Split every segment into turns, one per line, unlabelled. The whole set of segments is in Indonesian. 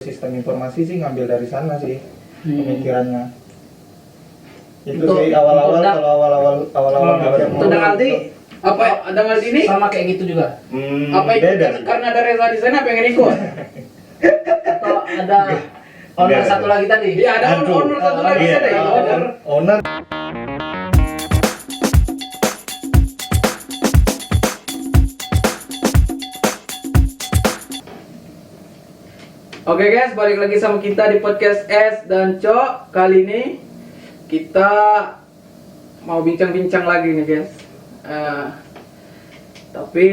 Sistem informasi sih ngambil dari sana sih pemikirannya. Itu
Untuk-
sih awal-awal
untuk
kalau awal-awal mikir mau
Untuk Aldi, apa ada Aldi ini?
sama kayak gitu juga.
Apa itu
beda sih.
karena ada Reza di sana pengen ikut?
Atau ada owner
Beda.
satu lagi tadi?
Iya, ada
Aduh.
owner satu lagi
Iya,
ada ya.
owner.
Oke guys, balik lagi sama kita di podcast S dan Cok. Kali ini kita mau bincang-bincang lagi nih guys. Tapi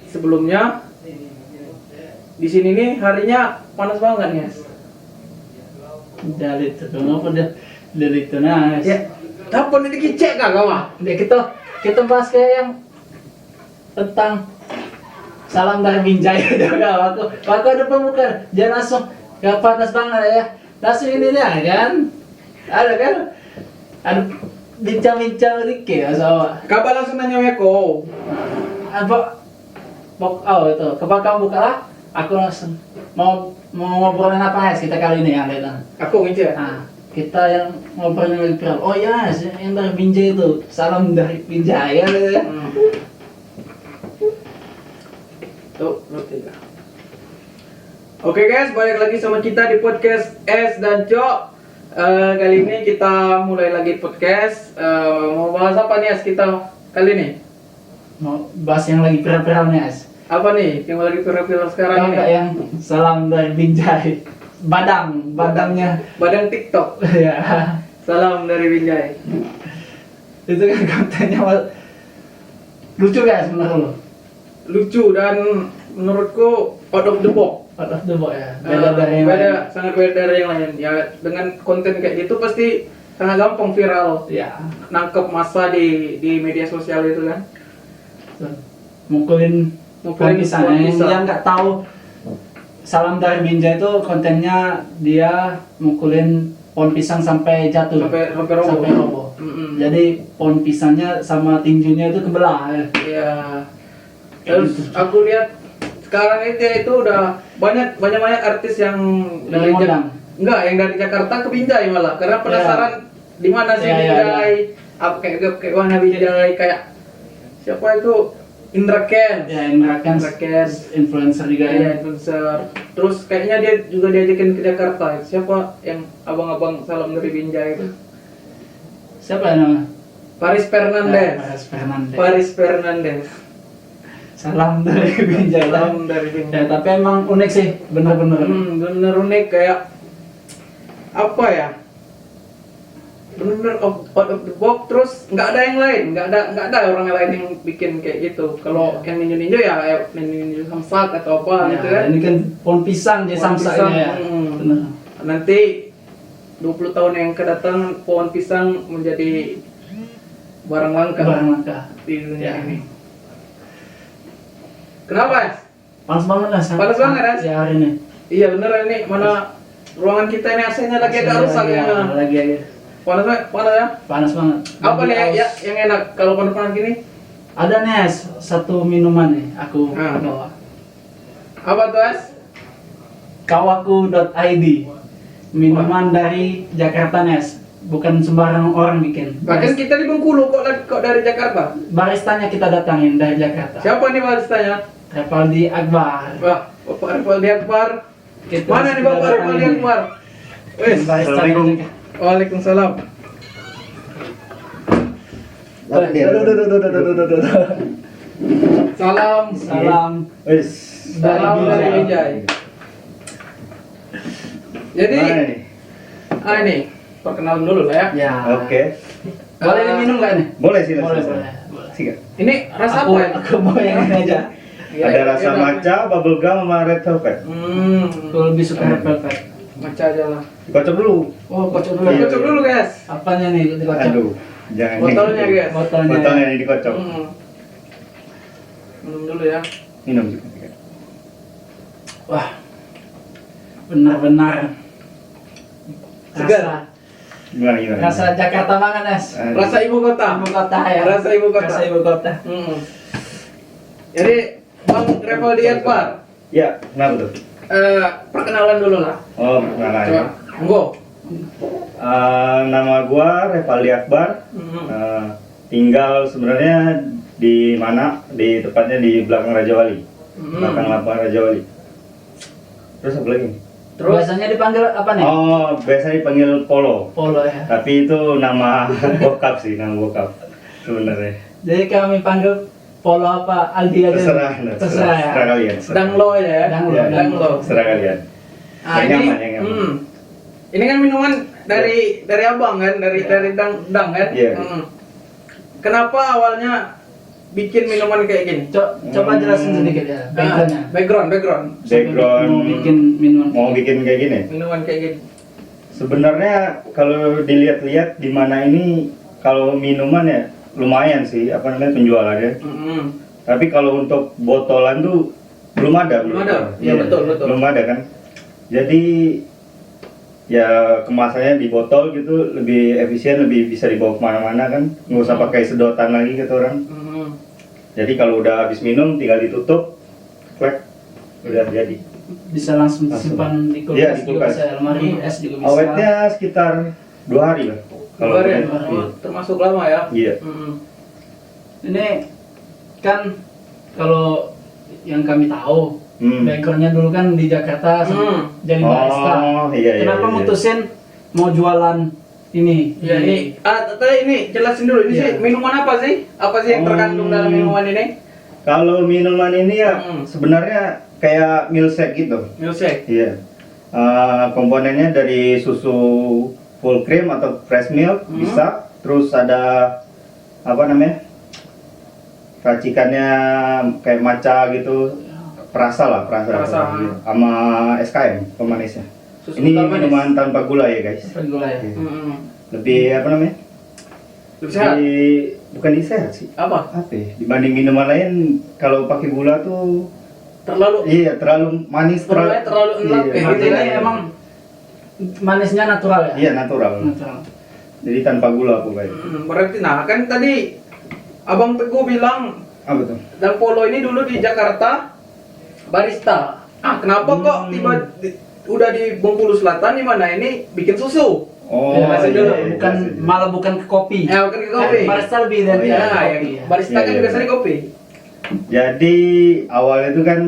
sebelumnya di sini nih harinya panas banget nih guys.
Dari itu ngapa dia dari itu nah.
Ya, kapan ini kicek kah kawan?
Dia kita bahas kayak yang tentang salam dari Binjai juga. Aku ada pembukaan, jangan langsung gak panas banget ya. Langsung ini dia kan, ada kan, ada bincang-bincang dikit ya sama.
Kapan langsung nanya Meko?
Apa? Oh itu, kapan kamu buka lah? Aku langsung mau ngobrolin apa ya kita kali ini ya, Ledan.
Aku ngincer.
Nah, kita yang ngobrolin lagi viral. Oh ya, yang dari Binjai itu, salam dari Binjai ya.
Tuh, tiga. Oke guys, balik lagi sama kita di podcast S dan Cok. Kali ini kita mulai lagi podcast. Mau bahas apa nih As kita kali ini?
Mau bahas yang lagi viral-viral nih, As.
Apa nih yang lagi viral sekarang
Tahu
ini?
nggak yang salam dari Binjai? Badangnya.
Badan TikTok.
Ya.
Salam dari Binjai.
Itu kan kontennya lucu guys menurut lo.
Lucu dan menurutku out of the box.
Out of the box ya. Beda dari yang
beda,
lain.
sangat beda dari yang lain. Ya dengan konten kayak gitu pasti sangat gampang viral.
Ya.
Nangkep massa di media sosial itu kan.
Mukulin pohon pisang. Yang nggak tahu salam dari Binjai itu kontennya dia mukulin pohon pisang sampai jatuh.
Sampai roboh.
Sampai roboh.
Mm-mm.
Jadi pohon pisangnya sama tinjunya itu kebelah. Ya.
Iya. Terus aku lihat sekarang itu udah banyak artis yang
Dari Modang.
enggak yang dari Jakarta ke Binjai malah karena penasaran di mana sih
Iya, iya,
Binjai. Apa kayak mana Binjai kayak siapa itu Indra Kents.
Ya, Indra Kents,
Indra Kents.
influencer juga ya.
Iya, influencer. Terus kayaknya dia juga diajakin ke Jakarta. Siapa yang abang-abang salam dari Binjai itu?
Siapa yang namanya?
Paris Fernandes.
Paris Fernandes.
Paris Fernandes.
Salam dari Binjai.
Salam dari Binjai.
Ya, tapi emang unik sih, bener-bener.
Bener unik kayak apa ya? Bener out of the box terus nggak ada yang lain, nggak ada orang lain yang bikin kayak gitu. Kalau yang ninjo ya ninjo samsak atau apa
Ya,
gitu kan.
ini kan pohon pisang dia
Pohon
samsak
pisang,
ya. Bener.
Nanti 20 tahun yang kedatang pohon pisang menjadi barang langka
Barang langka.
di dunia
Ya.
ini. Kenapa? As?
Panas banget lah.
Panas banget, As?
Ya hari ini.
Iya bener ini mana ruangan kita ini AC-nya lagi agak rusak
ya.
ya.
Lagi
Panas ya?
panas banget.
Apa
Lagi
nih
aus.
ya yang enak kalau panas-panas gini?
Ada nih As, satu minuman nih aku
Ah.
bawa.
Apa tuh As?
Kawaku.id. Minuman dari Jakarta Nes. Bukan sembarang orang bikin.
Bahkan kita di Bengkulu kok dari Jakarta.
Baristanya kita datangin dari Jakarta.
Siapa nih baristanya?
Revaldi Akbar.
Wah, Bapak Rivaldi Akbar.
Kita
Mana nih
kita
Bapak
datangin.
Rivaldi Akbar? Wes,
Baristanya juga.
Waalaikumsalam. Salam.
Salam.
Wis.
Salam dari
Binjai.
Binjai. Jadi, ini perkenalan dulu lah ya.
Ya.
Oke.
Boleh diminum nggak nih?
Boleh sih.
Boleh,
langsung.
boleh. Boleh.
Sikat.
Ini rasa
Aku,
apa ya?
aku mau yang ini aja.
Iya,
Ada
iya,
rasa
iya,
matcha, bubble gum, sama red velvet.
Aku lebih suka red velvet.
Matcha aja lah.
Kocok dulu.
Oh, kocok dulu.
Iya.
Kocok dulu guys.
Apanya nih dikocok?
Aduh, jangan.
Botolnya
gitu.
guys.
Botolnya ini dikocok.
Minum dulu ya.
Minum juga.
Wah, benar-benar
Segar.
Gimana?
Rasa Jakarta banget, Nes.
Rasa ibu kota.
Ibu kota ya.
Rasa ibu kota.
Rasa ibu kota.
Jadi Bang Revaldi Akbar,
Ya, kenapa tuh?
perkenalan dulu lah.
Oh,
Coba,
namanya.
monggo.
Nama gua Revaldi Akbar. Tinggal sebenarnya di mana? Di tepatnya di belakang Raja Wali. Belakang lapangan Raja Wali. Terus apa lagi?
Terus
Biasanya dipanggil apa nih?
Oh, biasa dipanggil Polo.
Polo ya.
Tapi itu nama bokap sih, nama bokap sebenarnya.
Jadi kami panggil Polo apa? Aldi aja.
Terserah
Terserah ya.
terserah kalian.
Danglo ya.
Danglo,
Ya,
Danglo.
terserah kalian.
Ah,
Yang
ini,
nyaman, yang nyaman.
ini kan minuman dari abang kan, dari dang kan.
Iya.
Kenapa awalnya bikin minuman kayak gini?
Coba jelasin sedikit ya backgroundnya.
Background.
Background
Mau bikin minuman.
mau bikin kayak gini.
Minuman kayak gini.
Sebenarnya kalau dilihat-lihat di mana ini kalau minuman ya lumayan sih apa namanya penjualannya. Tapi kalau untuk botolan tuh belum ada.
Belum ada. Iya, betul.
Belum ada kan. Jadi ya kemasannya di botol gitu lebih efisien, lebih bisa dibawa kemana-mana kan. Nggak usah pakai sedotan lagi kata orang. Jadi kalau udah habis minum tinggal ditutup, klek, udah jadi.
Bisa langsung disimpan di kulkas
Iya, di
juga
kulkas.
bisa, almari es juga bisa.
Awetnya sekitar 2 hari lah.
Kalau ya,
iya.
termasuk lama ya.
Iya.
Ini kan kalau yang kami tahu backgroundnya dulu kan di Jakarta jadi barista.
Iya.
Kenapa mutusin mau jualan ini?
Ya ini, ini jelasin dulu ini
Iya.
sih minuman apa sih? Apa sih yang terkandung dalam minuman ini?
Kalau minuman ini ya sebenarnya kayak milkshake gitu.
Milkshake.
Iya. Komponennya dari susu full cream atau fresh milk bisa. Terus ada apa namanya? Racikannya kayak matcha gitu. Perasa.
Perasa.
Iya. Sama SKM pemanisnya.
Susu
Ini
kental manis.
minuman tanpa gula ya guys.
Gula ya.
Iya. Lebih apa namanya?
Lebih sehat.
Bukan di sehat sih.
Apa?
Apa ya? Dibanding minuman lain kalau pakai gula tuh
Terlalu
terlalu manis,
terlalu enak kayak
iya,
gitu
Ini
ya.
emang manisnya natural ya?
Iya, natural.
Natural.
Jadi tanpa gula pokoknya.
Berarti nah kan tadi Abang Teguh bilang
Apa tuh?
dan Polo ini dulu di Jakarta barista. Kenapa kok udah di Bengkulu Selatan di mana ini bikin susu?
Oh,
Ya,
masih dulu.
bukan malah bukan ke kopi.
Bukan ke kopi.
Barista lebih dari
Ya,
kopi.
yang barista kan
Iya.
biasanya kopi.
Jadi awalnya itu kan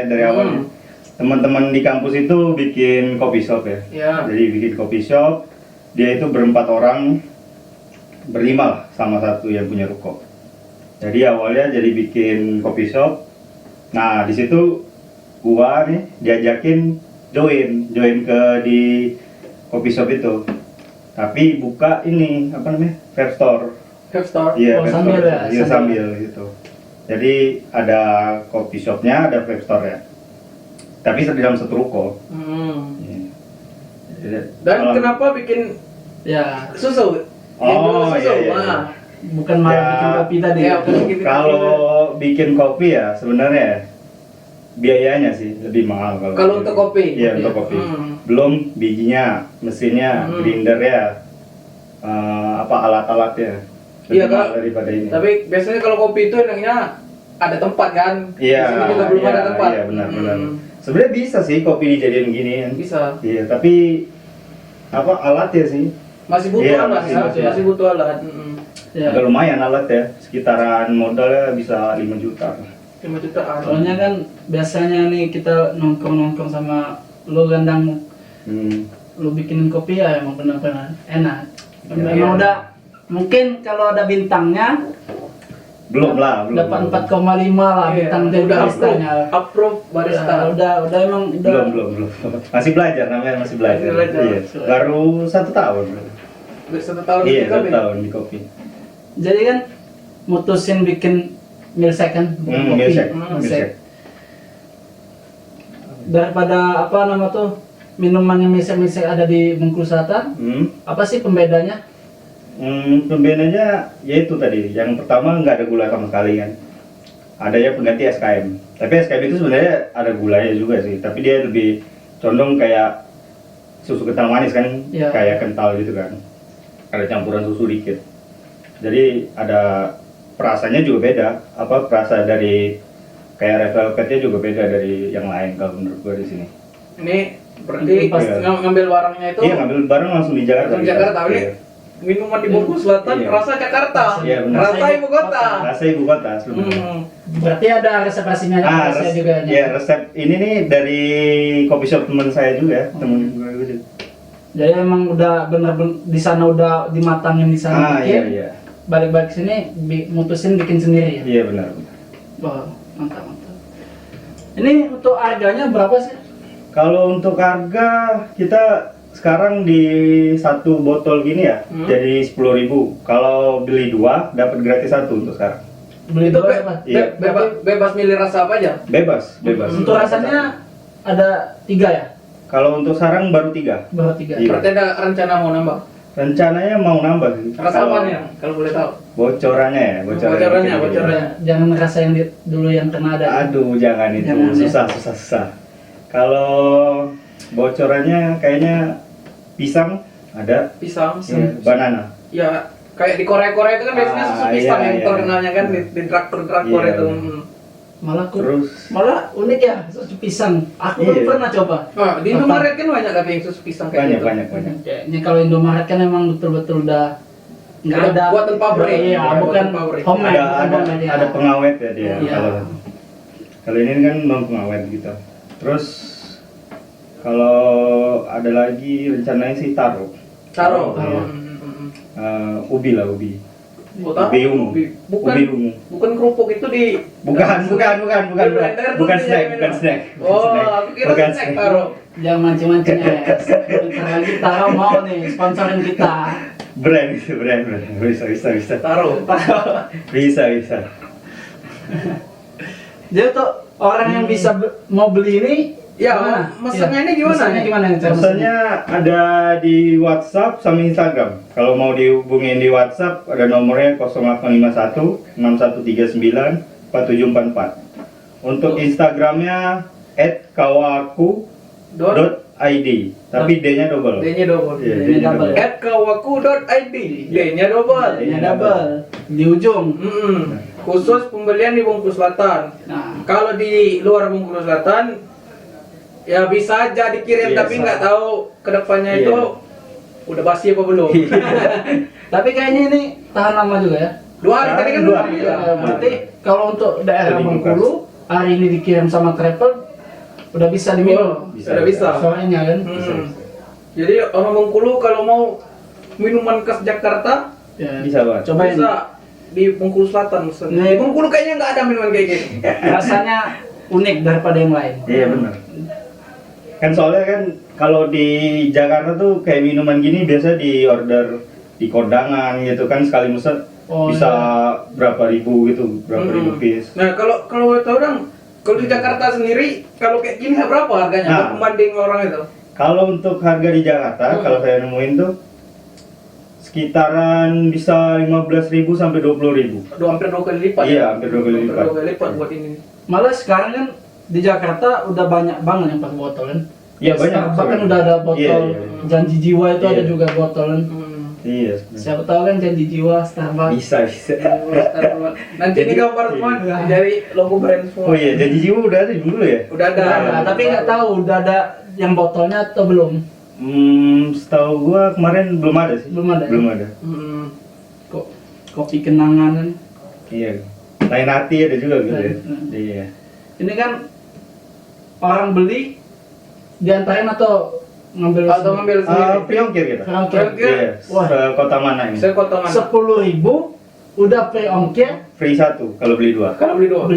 dari awalnya teman-teman di kampus itu bikin coffee shop ya.
Ya.
Jadi bikin coffee shop. Dia itu berempat orang, berlima lah sama satu yang punya ruko. Jadi awalnya jadi bikin coffee shop. Nah di situ gua nih diajakin join ke di coffee shop itu. Tapi buka ini apa namanya vape store.
Vape store.
Iya, vape
sambil
store.
ya,
Iya,
sambil.
sambil gitu. Jadi ada coffee shopnya, ada vape store ya. Tapi di dalam satu ruko. Iya. Jadi,
Dan
malam-
kenapa bikin
Ya,
susu?
Oh,
Yang jual susu.
iya.
Nah,
bukan malah
Ya,
bikin kopi tadi.
ya, bukan bikin
Kalau bikin kopi ya sebenarnya biayanya sih lebih mahal
Kalau
bikin.
untuk kopi?
Iya, untuk kopi. Belum bijinya, mesinnya, grindernya, apa alat-alatnya. Lebih
Iya,
mahal
Kak.
daripada ini.
Tapi biasanya kalau kopi itu enaknya ada tempat kan?
Iya,
Di sini juga belum
iya,
ada tempat.
Iya, benar. Sebenarnya bisa sih kopi dijadiin gini.
Bisa.
Iya, tapi apa alatnya sih?
Masih butuh
Iya,
alat,
masih
masih
butuh.
butuh alat.
Ya.
Agak lumayan alat ya, sekitaran modalnya bisa 5 juta.
5 jutaan.
Soalnya kan biasanya nih kita nongkrong sama lu gandang, lu bikinin kopi ya emang benar-benar enak.
Iya.
Emang udah mungkin kalau ada bintangnya
Belum lah, belum.
dapat 4,5 lah
Iya,
bintang dari
udah
baristanya.
approve barista.
Ya, udah emang udah.
Belum. Masih belajar namanya, masih belajar.
Masih belajar.
Iya. Baru 1 tahun.
Udah 1 tahun
Iya,
di kopi.
1 tahun di kopi.
Jadi kan mutusin bikin milkshake kan, bukan kopi.
Milkshake.
Milkshake. Daripada apa nama tuh minuman yang milkshake ada di Bengkulu Selatan, apa sih pembedanya?
Pembedanya ya itu tadi. Yang pertama nggak ada gula sama sekali kan. Ada ya pengganti SKM. Tapi SKM itu sebenarnya ada gulanya juga sih. Tapi dia lebih condong kayak susu kental manis kan,
Iya.
kayak kental gitu kan. Ada campuran susu dikit. Jadi ada perasanya juga beda. Apa perasa dari Kayak red velvetnya juga beda dari yang lain kalau menurut gua di sini.
Ini berarti pas
Iya.
ngambil barangnya itu
Iya, ngambil barang langsung di Jakarta.
langsung Jakarta. Ini minuman di Bengkulu Selatan
Iya.
rasa Jakarta.
Iya, benar.
Rasa ibu kota.
Rasa ibu kota sebenarnya.
Berarti ada resep-resepnya juga.
Ya resep ini nih dari kopi shop teman saya juga, teman gue juga.
Jadi emang udah bener-bener di sana udah dimatangin di sana
Iya
bikin.
iya.
Balik-balik sini mutusin bikin sendiri ya.
Iya benar.
Wah, mantap. Ini untuk harganya berapa sih?
Kalau untuk harga kita sekarang di satu botol gini ya, jadi 10.000. Kalau beli 2 dapat gratis 1 untuk sekarang.
Beli
Itu
dua berapa?
Iya.
bebas milih rasa apa aja.
Bebas.
Untuk rasanya ada 3 ya?
Kalau untuk sarang baru 3.
Baru 3.
Iya.
Berarti ada rencana mau nambah.
Rencananya mau nambah sih.
Rasa apa nih kalau boleh tahu?
Bocorannya ya,
Bocorannya.
Jangan rasa yang dulu yang pernah ada.
Aduh, jangan itu.
Jangan, ya.
Susah. Kalau bocorannya kayaknya pisang ada,
Pisang.
iya, banana.
Ya kayak di Korea itu kan biasanya susu pisang
iya,
yang
iya.
terkenalnya kan di drakor
Iya.
itu.
Malah unik ya, susu pisang. Aku
Iya.
belum pernah coba.
Nah, di Indomaret kan banyak tapi yang susu pisang kayak gitu.
Banyak.
Kayaknya kalau Indomaret kan emang betul-betul udah nggak
Udah
ada
buatan pabrik.
Iya,
Buatan
bukan
pabrik.
homemade.
Ada
bukan homemade, ya.
ada pengawet ya dia.
Iya.
Kalau ini kan non pengawet gitu. Terus kalau ada lagi rencananya sih taro.
Taro.
Iya. Ubi.
Bukan
Ubi ungu.
Bukan
Ubi ungu.
bukan kerupuk itu di
Bukan
blender tuh
bukan
dia
snack,
minum.
bukan snack.
Oh, aku kira
Bukan
snack taro.
Jangan mancing-mancing ya. Bentar lagi Taro mau nih sponsorin kita.
Brand. Bisa.
Taro.
Bisa.
Jadi tuh orang yang bisa mau beli ini
Ya,
gimana?
mesennya ini
Iya.
gimana
Mesennya
nih?
gimana nih cara
Pesannya ada di WhatsApp sama Instagram. Kalau mau dihubungin di WhatsApp ada nomornya 0851 6139 4744. Untuk Instagramnya @kawaku.id, tapi D-nya double.
D-nya double.
Iya,
D-nya double.
@kawaku.id. D-nya double.
Ini double di ujung.
Khusus pembelian di Bengkulu Selatan.
Nah,
Kalau di luar Bengkulu Selatan ya bisa aja dikirim,
Iya,
tapi nggak tahu kedepannya
Iya.
itu udah basi apa belum.
tapi kayaknya ini tahan lama juga ya.
2 hari tadi kan
2
udah
hari.
bilang.
Berarti kalau untuk daerah
Jadi
Bengkulu hari ini dikirim sama travel udah bisa diminum.
Udah bisa.
Sorenya kan.
Jadi orang Bengkulu kalau mau minuman khas Jakarta
Ya.
Bisa banget.
Cobain.
bisa di Bengkulu Selatan mesen.
Nah,
Di Bengkulu kayaknya nggak ada minuman kayak gini.
Rasanya unik daripada yang lain.
Iya benar. Kan soalnya kan kalau di Jakarta tuh kayak minuman gini biasa di order di kondangan gitu kan, sekali mesen
Oh,
bisa berapa ribu gitu, berapa ribu piece.
Nah kalau boleh tahu dong, kalau di Jakarta sendiri kalau kayak gini berapa harganya?
Nah.
Pembanding orang itu?
Kalau untuk harga di Jakarta, kalau saya nemuin tuh sekitaran bisa 15.000 sampai 20.000.
Hampir 2 kali lipat.
Iya, hampir 2 kali
Hampir
lipat.
2 kali lipat buat ini.
Malah sekarang kan di Jakarta udah banyak banget yang pakai botol kan.
Iya, banyak.
Bahkan udah ada botol
Iya, iya.
Janji Jiwa itu
Iya.
ada juga botol kan.
Iya. sebenarnya.
Siapa tahu kan Janji Jiwa Starbucks.
Bisa.
Nanti ini gambar semua
Iya.
dari logo brand semua.
Oh iya, janji jiwa udah ada dulu ya?
Udah ada.
Nah, tapi nggak tahu udah ada yang botolnya atau belum.
Setahu gua kemarin belum ada sih.
Belum ada ya?
Belum ada.
Kok kopi kenangan kan.
Iya. Lain hati ada juga gitu ya. Iya.
Ini kan orang beli diantarin atau ngambil
Atau ngambil sendiri.
Priongkir kita.
Ongkir.
Iya.
Wah.
Kota mana ini?
Saya kota mana?
10.000 udah pre ongkir.
Free 1 kalau beli 2.
Kalau beli 2.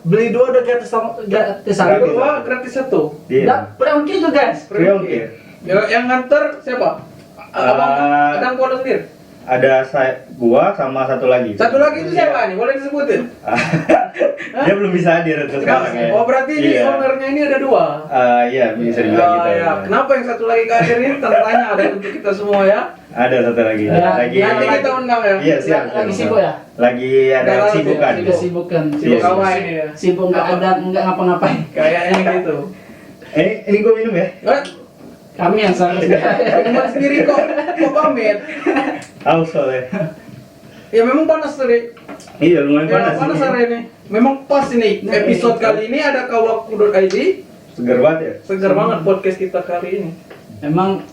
Beli dua udah gratis satu.
Gratis.
Dua gratis 1.
Iya.
Dah pre ongkir tuh guys.
Priongkir.
Yang nganter siapa? Abang Polo sendiri.
Ada gua sama satu lagi.
Satu lagi itu siapa nih? Boleh disebutin?
Dia belum bisa hadir untuk sekarang ya.
Oh berarti ini
Iya.
ownernya ini ada 2.
Iya, bisa dibilang gitu.
Ya. Kenapa yang satu lagi gak hadir ini? Tanya ada untuk kita semua ya.
Ada satu lagi.
Ya,
Lagi.
Nanti kita undang ya.
Iya, siap.
Lagi sibuk ya?
Lagi ada
Udah lama
sibukan.
sih,
Kesibukan.
Sibuk
Iya.
kawan ini ya.
Sibuk nggak ada nggak ngapa-ngapain.
Kayaknya gitu.
Ini gua minum ya.
Kami yang seharusnya.
Minuman sendiri kok pamit.
Haus soalnya.
Ya memang panas tadi.
Iya, lumayan
Ya,
panas.
panas
ini.
hari ini. memang pas ini episode kali ini ada kawaku.id.
Seger banget ya.
Segar banget podcast kita kali ini.
Emang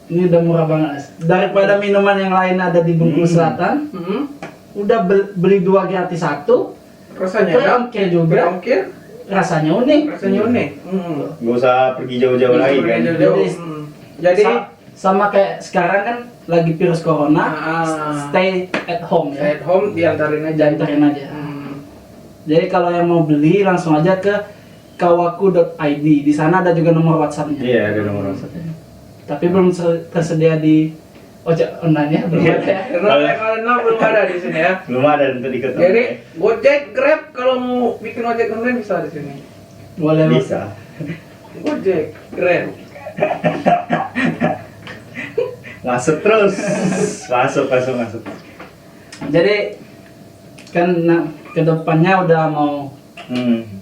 ini udah murah banget. Daripada minuman yang lain ada di Bengkulu Selatan, udah beli 2 gratis 1.
Rasanya
Berongkir juga.
Berongkir.
Rasanya unik.
Rasanya unik.
Gak usah pergi jauh-jauh lagi kan.
Jauh-jauh. Jadi
Sama kayak sekarang kan lagi virus corona, stay at home ya.
at home diantarin aja.
Diantarin aja. Jadi kalau yang mau beli langsung aja ke kawaku.id. Di sana ada juga nomor WhatsApp-nya.
Iya, ada nomor WhatsApp.
Tapi belum tersedia di ojek online ya, belum ada ya.
Karena belum ada di sini ya.
Belum ada untuk ikut.
Jadi Gojek, Grab kalau mau bikin ojek online bisa di sini.
Boleh Mas.
bisa.
Gojek, Grab.
Masuk terus. masuk.
Jadi kan kedepannya udah mau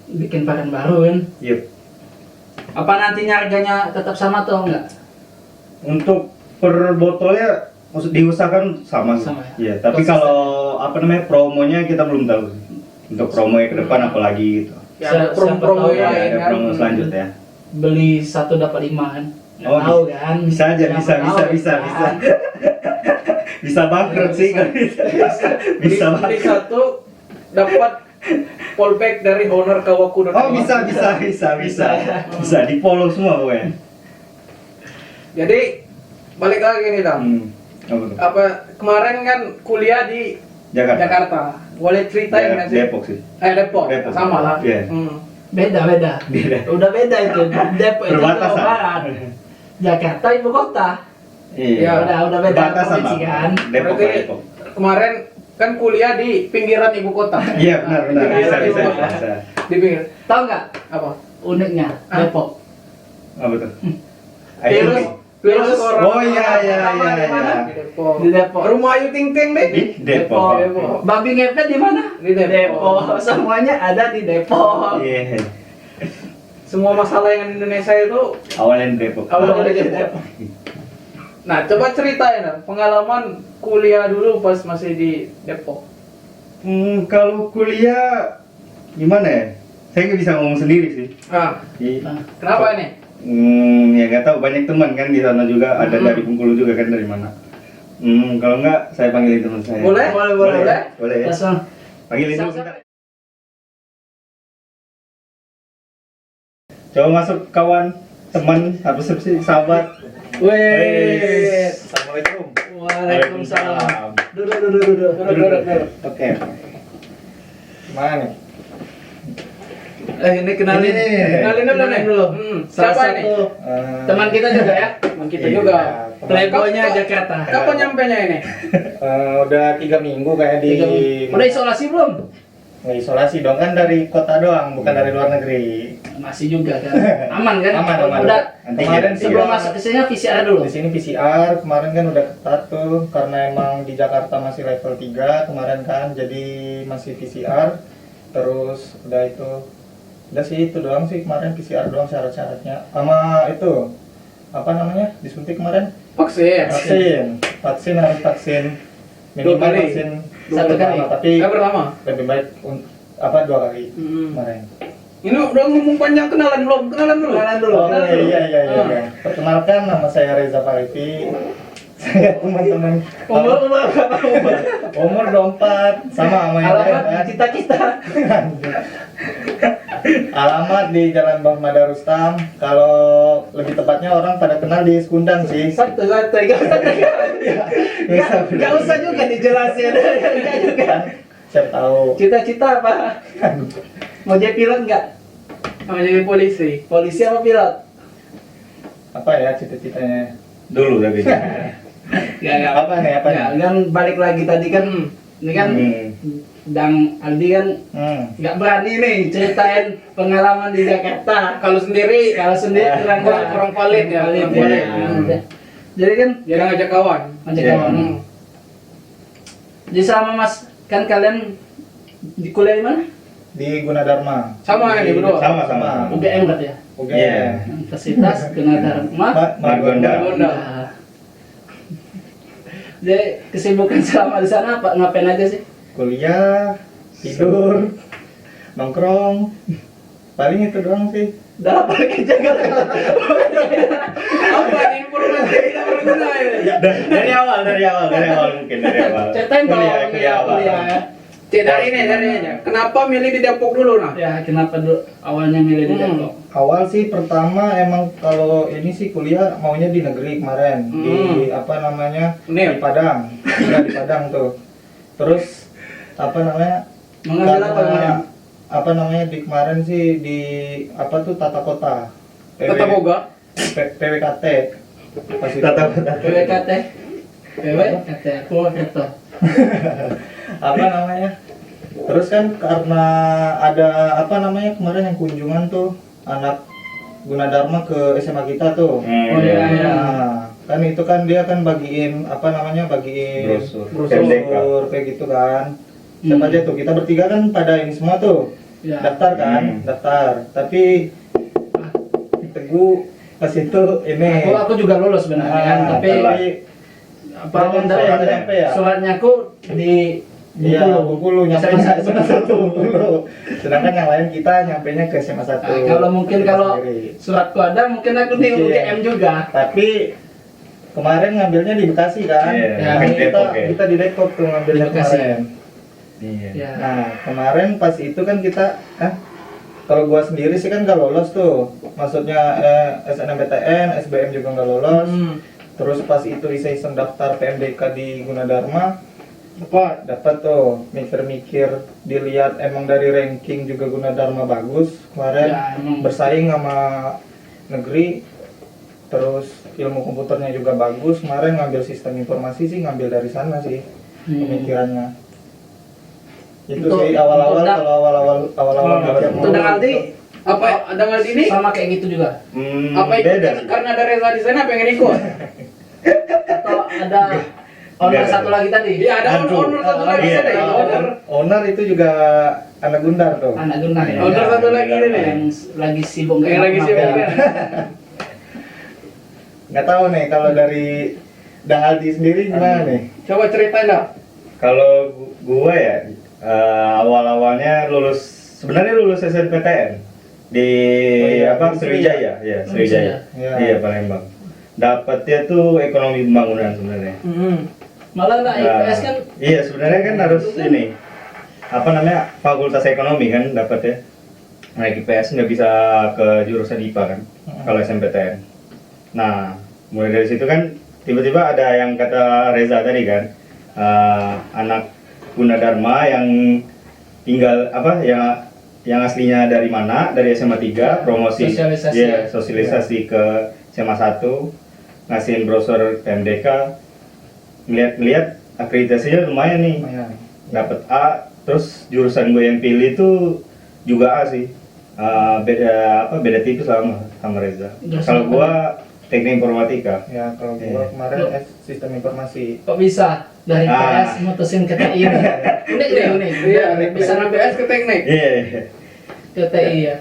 bikin varian baru kan.
Yep.
Apa nantinya harganya tetap sama atau enggak?
Untuk per botolnya maksud diusahakan sama sih.
Sama ya?
Iya, tapi
Konsisten.
kalau apa namanya promonya kita belum tahu sih. Untuk promo yang ke depan apalagi gitu.
Ya ada
Siapa
promo-promo
tahu
Ya,
yang
ada
kan.
promo selanjutnya.
Beli 1 dapat 5 kan? Nggak
Oh,
tahu kan?
Bisa aja,
Siapa
bisa.
tahu,
Bisa bangkrut sih kalau bisa. Bisa
Beli
bangkrut.
satu dapat fallback dari owner kawaku.id.
Oh, bisa. Bisa di-follow semua pokoknya.
Jadi balik lagi nih Dam.
Apa tuh?
Apa kemarin kan kuliah di
Jakarta.
Jakarta. Boleh ceritain nggak sih?
Depok sih.
Depok.
Depok.
Sama lah.
Iya.
Beda.
Beda.
Udah beda itu. Depok itu Jawa
Perbatasan.
Barat. Jakarta ibu kota.
Iya.
Ya, udah beda
Perbatasan,
provinsi
Bang.
kan.
Depok.
Berarti kemarin kan kuliah di pinggiran ibu kota.
Iya, benar.
Pinggiran ibu
Bisa.
kota. Di pinggir.
Tahu nggak
Apa?
uniknya
Hah?
Depok?
Apa tuh?
Virus corona.
Oh, iya.
Pertama di mana? Di Depok.
Di Depok.
Rumah Ayu Ting Ting deh.
Di Depok.
Depok.
Babi ngepet di mana?
Di Depok.
Semuanya ada di Depok.
Iya.
Semua masalah yang di Indonesia itu
Awalnya di Depok.
awalnya dari Depok. Nah, coba ceritain Dam, pengalaman kuliah dulu pas masih di Depok.
Kalau kuliah gimana ya? Saya nggak bisa ngomong sendiri sih.
Ah,
Nah,
kenapa ini?
Ya nggak tahu, banyak teman kan di sana juga, ada dari Bengkulu juga kan, dari mana. Kalau nggak saya panggilin teman saya.
Boleh?
Boleh.
Boleh ya.
langsung.
Panggilin dulu bentar. Coba masuk kawan, teman, apa sih, sahabat.
Wih.
Assalamualaikum.
Waalaikumsalam. Duduk.
Oke. Mana nih?
Ini kenalin.
Kenalin dulu nih.
Salah
Siapa
satu
nih?
teman kita juga ya.
Teman kita
Iya.
juga.
Playboy-nya Jakarta.
Kapan nyampenya ini?
Udah 3 minggu kayak di
Udah isolasi belum?
isolasi dong, kan dari kota doang, bukan dari luar negeri.
Masih juga kan. Aman kan?
Aman.
Udah
Kemarin sih
sebelum
ya,
masuk ke sini PCR dulu.
di sini PCR, kemarin kan udah ketat tuh karena emang di Jakarta masih level 3 kemarin kan, jadi masih PCR. Terus udah itu, udah sih itu doang sih kemarin, PCR doang syarat-syaratnya. Sama itu apa namanya? Disuntik kemarin?
Vaksin.
Vaksin harus vaksin
Dua
minimal
kali.
vaksin
Satu kali.
tapi
Pertama.
lebih baik 2 kali kemarin.
Ini udah ngomong panjang, kenalan belum? Kenalan dulu.
Oh iya. Perkenalkan, nama saya Reza Farifi. Saya teman-teman.
Umur
Umur 24 sama yang lain
alamat
kan.
cita-cita.
Alamat di Jalan Bahmada Rustam. Kalau lebih tepatnya orang pada kenal di Skundang sih.
Santai, Gak usah juga dijelasin. Nggak juga.
Kan siapa tahu.
Cita-cita apa? Mau jadi pilot nggak?
Mau jadi polisi.
Polisi apa pilot?
Apa ya cita-citanya?
Dulu tapi.
Gak.
Apa nih apa nih?
Ya, kan balik lagi tadi kan, ini kan Dang Aldi kan nggak berani nih ceritain pengalaman di Jakarta.
Kalau sendiri kurang valid ya.
Valid,
kurang
ya.
valid.
Jadi kan
Jadi ngajak kawan.
ngajak
Iya.
kawan. Jadi sama Mas, kan kalian di kuliah di mana?
Di Gunadarma.
Sama ya, di berdua?
Sama.
UGM berarti ya?
UGM.
Iya.
Universitas Gunadarma.
Margonda.
Margonda.
Nah. Jadi kesibukan selama di sana apa? Ngapain aja sih?
Kuliah, tidur, nongkrong. Paling itu doang sih.
Dalam balik Jakarta. Apa nih informasi kita berguna ini?
Dari awal mungkin dari awal.
Ceritain dong,
kuliah awal.
Cek dari ini aja. Kenapa milih di Depok dulu nah?
Ya, kenapa dulu awalnya milih di Depok?
Awal sih pertama emang kalau ini sih kuliah maunya di negeri kemarin di apa namanya
Nih.
di Padang, ya, di Padang tuh. Terus apa namanya?
Mengambil apa
karena-
kemarin?
apa namanya di kemarin sih di apa tuh tata kota.
Tata Boga.
PWKT. Pas itu.
Tata kota.
PWKT. PWKT, aku kata.
Apa namanya? Terus kan karena ada apa namanya kemarin yang kunjungan tuh anak Gunadarma ke SMA kita tuh.
Oh iya, iya.
Nah, kan itu kan dia kan bagiin apa namanya bagiin
Brosur.
brosur kayak gitu kan. Siapa aja tuh kita bertiga kan pada ini semua tuh
Ya.
daftar kan, daftar. Tapi Teguh pas itu ini.
Aku juga lulus sebenarnya kan, tapi apa dari
suratnya nyampe ya?
suratnya aku di
Iya, Bengkulu nyampe
SMA
SMA 1 Bengkulu. Sedangkan yang lain kita nyampenya ke SMA 1.
Nah, kalau mungkin
Kita
kalau
sendiri.
suratku ada, mungkin aku di
Iya.
UGM juga.
Tapi kemarin ngambilnya di Bekasi kan?
Iya,
Ya,
Kan
di Depok ya.
kita di Depok tuh ngambilnya
Di Bekasi.
kemarin.
Iya.
Ya.
Nah, kemarin pas itu kan kita kalau gua sendiri sih kan gak lolos tuh. Maksudnya SNMPTN, SBM juga gak lolos. Terus pas itu iseng daftar PMDK di Gunadarma, dapat tuh mikir-mikir, dilihat emang dari ranking juga Gunadarma bagus kemarin,
Ya, emang.
bersaing sama negeri. Terus ilmu komputernya juga bagus, kemarin ngambil sistem informasi sih ngambil dari sana sih pemikirannya. Itu
Untuk-
sih awal-awal
untuk
kalau awal-awal mikir
Itu dengan Aldi apa dengan Aldi ini?
Sama kayak gitu juga.
Apa itu
Beda sih.
karena ada Reza di sana pengen ikut?
Atau ada owner
Enggak.
satu lagi tadi?
Iya ada
Aduh.
owner satu lagi
Iya,
ada
iya.
owner.
Owner itu juga anak Gundar tuh.
Anak Gundar ya.
Owner satu lagi ini nih.
Yang lagi sibuk
Yang lagi
enak-enak
sibuk
ya.
kan?
Nggak tahu nih kalau dari Dang Aldi sendiri gimana nih?
Coba ceritain dah.
Kalau gua ya awal-awalnya sebenarnya lulus SNPTN di
Oh iya,
apa
di
Sriwijaya, ya Sriwijaya.
Iya.
Iya, Palembang. Dapatnya tuh ekonomi pembangunan sebenarnya.
Malah nak IPS kan
Iya, sebenarnya kan harus ini apa namanya fakultas ekonomi kan dapatnya. Nah, IPS nggak bisa ke jurusan IPA kan kalau SNPTN. Nah, mulai dari situ kan tiba-tiba ada yang kata Reza tadi kan anak Gunadarma yang tinggal apa yang aslinya dari mana dari SMA 3 promosi
Sosialisasi.
iya, sosialisasi ke SMA 1 ngasihin brosur PMDK ngeliat akreditasinya lumayan nih
Lumayan.
dapat A terus jurusan gue yang pilih itu juga A sih. Beda tipis sama Reza.
Jurusan
Kalau
apa
gua teknik informatika.
Ya kalau
Iya.
gua kemarin sistem informasi.
kok bisa dari
Ah.
IPS mutusin ke TI ini? Unik deh, unik.
Iya, bisa ngambil ke teknik.
Iya.
Ke TI ya.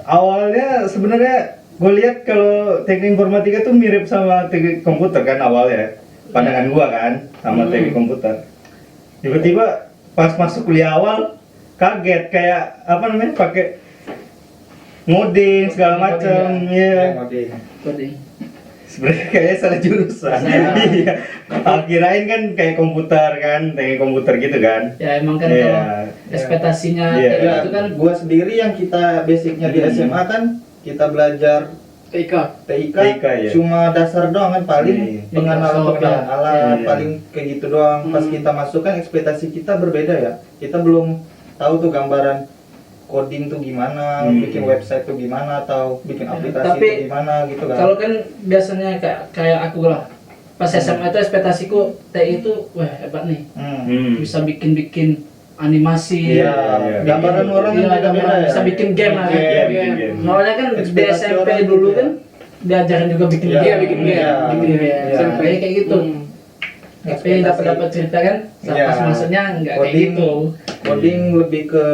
Awalnya sebenarnya gue lihat kalau teknik informatika tuh mirip sama teknik komputer kan awalnya. Pandangan gua kan sama teknik komputer. Tiba-tiba pas masuk kuliah awal kaget kayak apa namanya pakai ngoding segala macam ya.
Ngoding.
Coding.
Sebenarnya kayaknya salah jurusan.
Salah.
Iya. Kirain kan kayak komputer kan, teknik komputer gitu kan.
Ya emang kan
Iya.
kalau ekspektasinya
Iya.
kayak
Ya,
gitu kan
gua sendiri yang kita basicnya di SMA kan kita belajar
TIK.
TIK,
TIK, ya.
cuma dasar doang kan paling
Iya.
pengenalan
Iya.
alat
Iya.
paling kayak gitu doang. Pas kita masuk kan ekspektasi kita berbeda ya. Kita belum tahu tuh gambaran coding tuh gimana, bikin website tuh gimana atau bikin aplikasi
Tapi
tuh gimana gitu kan.
kalau kan biasanya kayak aku lah. Pas SMA itu ekspektasiku TI itu wah hebat nih. Bisa bikin animasi.
Iya,
Iya.
gambaran orang
Iya,
kan beda-beda
gambaran
ya.
bisa bikin game lah.
Iya,
Game.
bikin game.
Soalnya kan di
Ekspektasi
SMP
orang
dulu
gitu
kan diajarin juga bikin
Iya,
game,
bikin game.
iya.
bikin game.
Iya.
SMP kayak gitu. Tapi dapat cerita kan
Iya.
pas masuknya nggak kayak
Coding-
gitu.
Coding lebih ke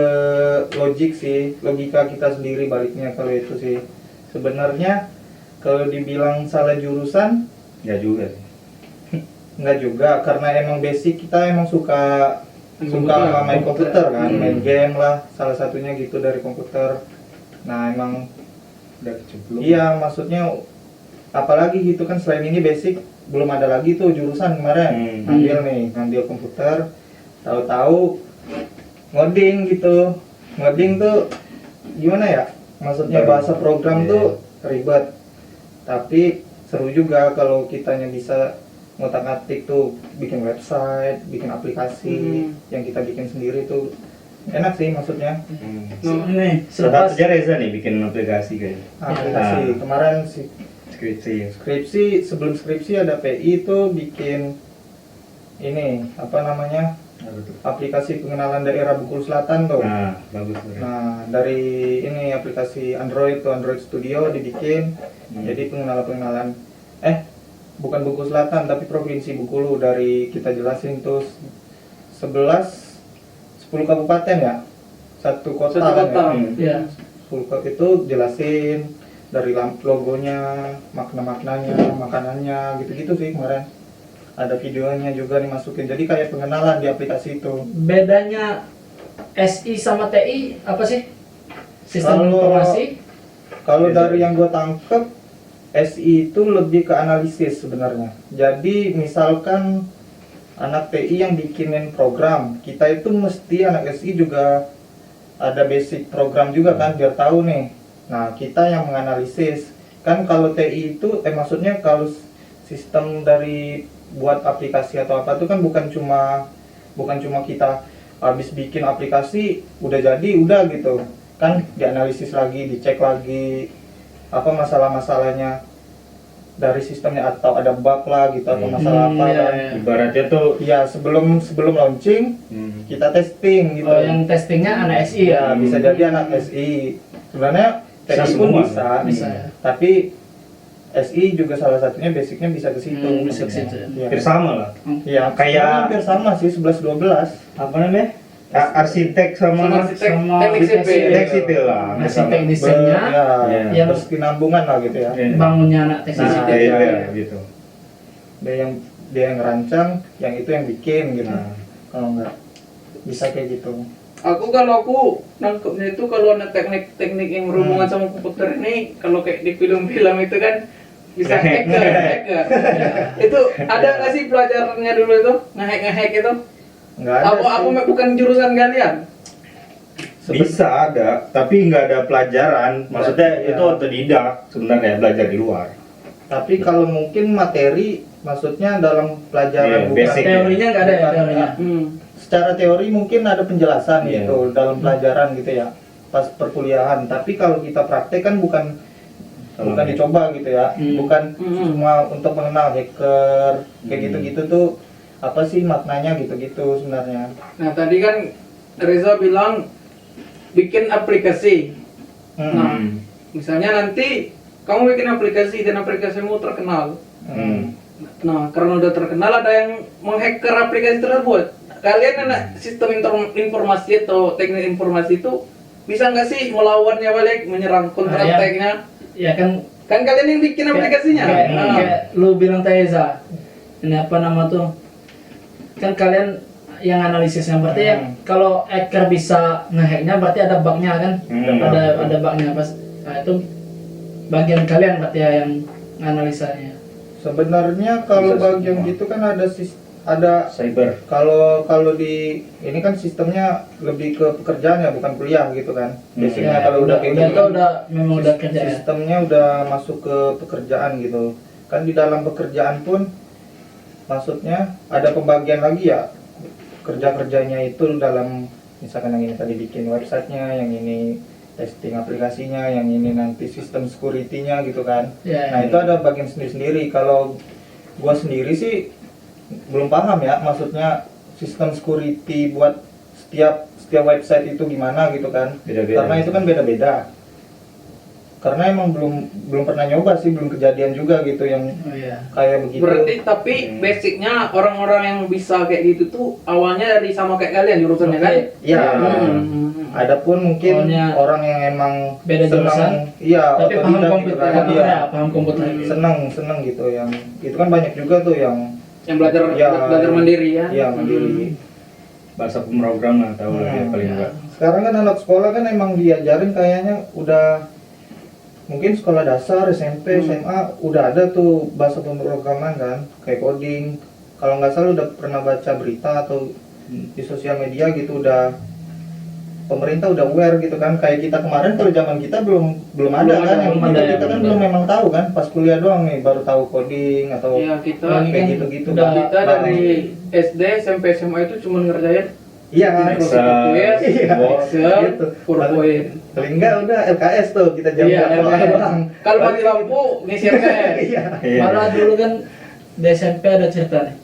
logik sih, logika kita sendiri baliknya kalau itu sih. Sebenarnya kalau dibilang salah jurusan
Ya juga sih.
enggak juga karena emang basic kita emang suka suka main komputer kan, main game lah salah satunya gitu dari komputer. Nah emang
Udah kecemplung.
iya maksudnya apalagi gitu kan, selain ini basic belum ada lagi tuh jurusan kemarin ngambil komputer, tahu-tahu ngoding gitu. Ngoding tuh gimana ya, maksudnya bahasa program tuh ribet, tapi seru juga kalau kitanya bisa ngotak-ngatik tuh, bikin website, bikin aplikasi yang kita bikin sendiri tuh enak sih maksudnya.
Ini
Salah
selepas
satunya Reza nih bikin aplikasi kayaknya.
Aplikasi kemarin sih
Skripsi.
sebelum skripsi ada PI tuh bikin ini apa namanya,
Apa tuh?
aplikasi pengenalan daerah Bengkulu Selatan tuh.
Nah, bagus.
Nah dari ini aplikasi Android tuh, Android Studio dibikin. Jadi pengenalan bukan Bengkulu Selatan tapi provinsi Bengkulu, dari kita jelasin tuh 10 kabupaten ya, satu kota,
Satu kota.
kan ya.
ya
10 kota itu jelasin dari logonya, makna-maknanya, makanannya, gitu-gitu sih kemarin. Ada videonya juga dimasukin, jadi kayak pengenalan di aplikasi itu.
bedanya SI sama TI apa sih? Sistem
Kalau-
informasi?
Kalau dari yang gue tangkep, SI itu lebih ke analisis sebenarnya. Jadi misalkan anak TI yang bikinin program, kita itu mesti anak SI juga ada basic program juga kan, biar tahu nih. Nah kita yang menganalisis. Kan kalau TI itu, maksudnya kalau sistem dari buat aplikasi atau apa itu kan bukan cuma kita habis bikin aplikasi udah jadi udah gitu kan, dianalisis lagi, dicek lagi apa masalah-masalahnya dari sistemnya, atau ada bug lah gitu atau masalah apa
iya,
kan.
iya.
Ibaratnya tuh
Ya sebelum launching kita testing gitu.
Oh, yang testingnya anak SI ya?
Iya, bisa jadi anak SI. Sebenarnya
Bisa
TI pun
semua.
Bisa ya.
Tapi SI juga salah satunya basicnya bisa ke situ.
Bisa ke situ ya.
Iya.
hampir sama lah.
Iya,
Kayak-
hampir sama sih 11-12.
Apa namanya? Arsitek
Sama
sama
arsitek,
sama
teknik sipil.
arsitek sipil lah. hampir
Masih
sama.
teknisinya
Iya.
yang
berkesinambungan lah gitu ya.
Iya.
bangunnya anak teknik
Nah,
sipil.
Iya, gitu.
Dia yang ngerancang, yang itu yang bikin gitu.
Nah.
Kalau enggak bisa kayak gitu.
Kalau aku nangkepnya itu kalau ada teknik-teknik yang berhubungan sama komputer ini, kalau kayak di film-film itu kan bisa hacker. Itu ada nggak sih pelajarannya dulu itu ngehack itu?
Enggak ada.
Apa
sih.
bukan jurusan kalian?
Bisa ada, tapi nggak ada pelajaran. Maksudnya
Iya.
itu otodidak sebenarnya, belajar di luar.
Tapi kalau mungkin materi, maksudnya dalam pelajaran
Iya, basic.
Teorinya nggak ada ya
bukan-
teorinya.
Secara teori mungkin ada penjelasan
Iya.
gitu dalam pelajaran gitu ya, pas perkuliahan. Tapi kalau kita praktek kan bukan dicoba gitu ya, bukan cuma untuk mengenal hacker kayak gitu-gitu tuh apa sih maknanya gitu-gitu sebenarnya.
Nah tadi kan Reza bilang bikin aplikasi. Nah, misalnya nanti kamu bikin aplikasi dan aplikasimu terkenal. Nah, karena udah terkenal ada yang menghacker aplikasi tersebut. Kalian anak sistem informasi atau teknik informasi itu bisa nggak sih melawannya balik, menyerang kontrateknya?
Ya kan
Kan kalian yang bikin aplikasinya.
kayak,
Nah,
kayak lu bilang Teza, ini apa nama tuh? Kan kalian yang analisisnya berarti ya kalau hacker bisa ngehacknya berarti ada bugnya kan? Ada bugnya pas. Nah itu bagian kalian berarti ya yang analisanya.
Sebenarnya kalau
Bisa
bagian
semua.
gitu kan ada
Cyber.
kalau di ini kan sistemnya lebih ke pekerjaan ya, bukan kuliah gitu kan. Biasanya kalau udah kayak gitu
itu udah memang udah kerja ya.
sistemnya udah masuk ke pekerjaan gitu. Kan di dalam pekerjaan pun maksudnya ada pembagian lagi ya, kerja-kerjanya itu dalam misalkan yang ini tadi bikin websitenya, yang ini testing aplikasinya, yang ini nanti sistem security-nya gitu kan.
Ya,
Nah itu ada bagian sendiri-sendiri. Kalau gua sendiri sih belum paham ya, maksudnya sistem security buat setiap website itu gimana gitu kan.
Beda-beda.
Karena itu kan beda-beda. Karena emang belum pernah nyoba sih, belum kejadian juga gitu yang
Oh iya.
kayak begitu.
berarti tapi basicnya orang-orang yang bisa kayak gitu tuh awalnya dari sama kayak kalian jurusannya kan?
Ya,
Hmm.
adapun mungkin
Soalnya
orang yang emang
beda jurusan,
iya,
Tapi paham
otodidak gitu
komputer
kan,
ya,
iya.
paham komputer.
seneng gitu, yang itu kan banyak juga tuh yang
Yang belajar
Ya,
belajar mandiri ya.
iya mandiri.
bahasa pemrograman tahu lah dia paling
ya.
enggak.
Sekarang kan anak sekolah kan emang diajarin kayaknya udah mungkin sekolah dasar, SMP, SMA udah ada tuh bahasa pemrograman kan, kayak coding. Kalau nggak salah udah pernah baca berita atau di sosial media gitu udah pemerintah udah aware gitu kan, kayak kita kemarin kalau zaman kita belum ada
Belum
kan,
ada,
yang
belum ada,
kita kan
belum
belum
ada.
memang tahu kan, pas kuliah doang nih baru tahu coding atau
Iya, kita
Ini
kayak
kan
gitu-gitu.
udah-
kita dari SD sampai SMA itu cuma ngerjain
Iya kan,
Excel.
Excel,
Iya.
Excel,
Gitu.
PowerPoint.
paling enggak udah LKS tuh kita jam
Iya,
berapa
LKS.
doang.
Kalau mati lampu ngisi LKS.
Iya.
Iya.
Malah dulu kan di SMP ada cerita nih.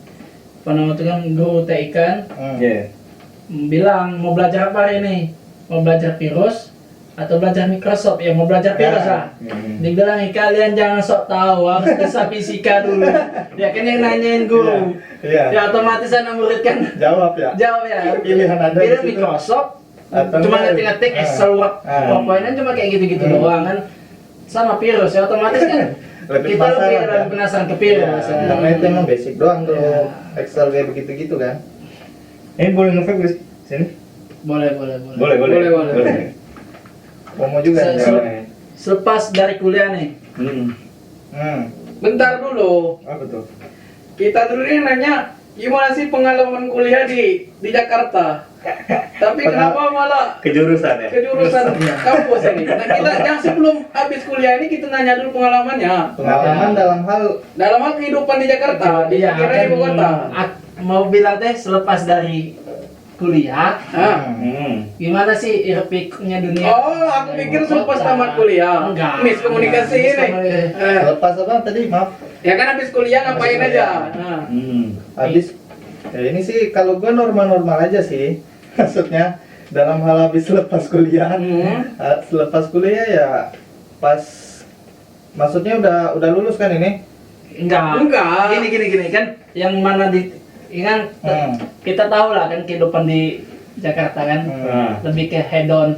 Pernah waktu kan guru TIK kan
Iya.
bilang mau belajar apa hari ini? Mau belajar virus atau belajar Microsoft? Ya mau belajar virus
Ya.
lah. Dibilang kalian jangan sok tahu, harus bisa fisika dulu. Ya kan yang nanyain guru.
Iya.
Ya otomatis anak murid kan
Jawab ya.
jawab ya.
Pilihan ada
Pilih
di situ.
Microsoft.
Atau
Cuma
enggak?
ngetik-ngetik
Ah.
Excel Word,
Ah.
PowerPoint cuma kayak gitu-gitu doang kan. Sama virus ya otomatis kan.
Lebih
Kita
penasaran,
lebih
kan?
penasaran ke virus.
Ya,
ya.
karena itu emang basic doang tuh.
Iya.
Excel kayak begitu-gitu kan.
Ini boleh nge-vape nggak sih? Sini?
Boleh.
Boleh.
Boleh.
Momo juga
Se-
nih.
se-
Boleh.
Selepas dari kuliah nih,
Hmm.
Bentar dulu.
Apa tuh?
Kita dulu ini nanya gimana sih pengalaman kuliah di Jakarta. Tapi kenapa malah
Kejurusan ya?
kejurusan kampus ini? Nah, kita yang sebelum habis kuliah ini kita nanya dulu pengalamannya.
Pengalaman dalam hal
Dalam hal kehidupan di Jakarta, di
iya,
pikiran ibu kota.
mau bilang teh selepas dari kuliah,
Ah.
gimana sih hiruk pikuknya dunia?
Oh, aku pikir selepas tamat kuliah.
Enggak.
Miskomunikasi ini.
Miskomunikasi.
Eh,
lepas apa tadi? Maaf.
ya kan habis kuliah ngapain
Habis
aja?
kuliah.
Nah.
Habis ya ini sih kalau gua normal-normal aja sih. Maksudnya dalam hal habis lepas kuliah. Selepas kuliah ya pas maksudnya udah lulus kan ini?
Enggak.
Gini kan, yang mana di ini kan kita tahu lah kan kehidupan di Jakarta kan lebih ke head on.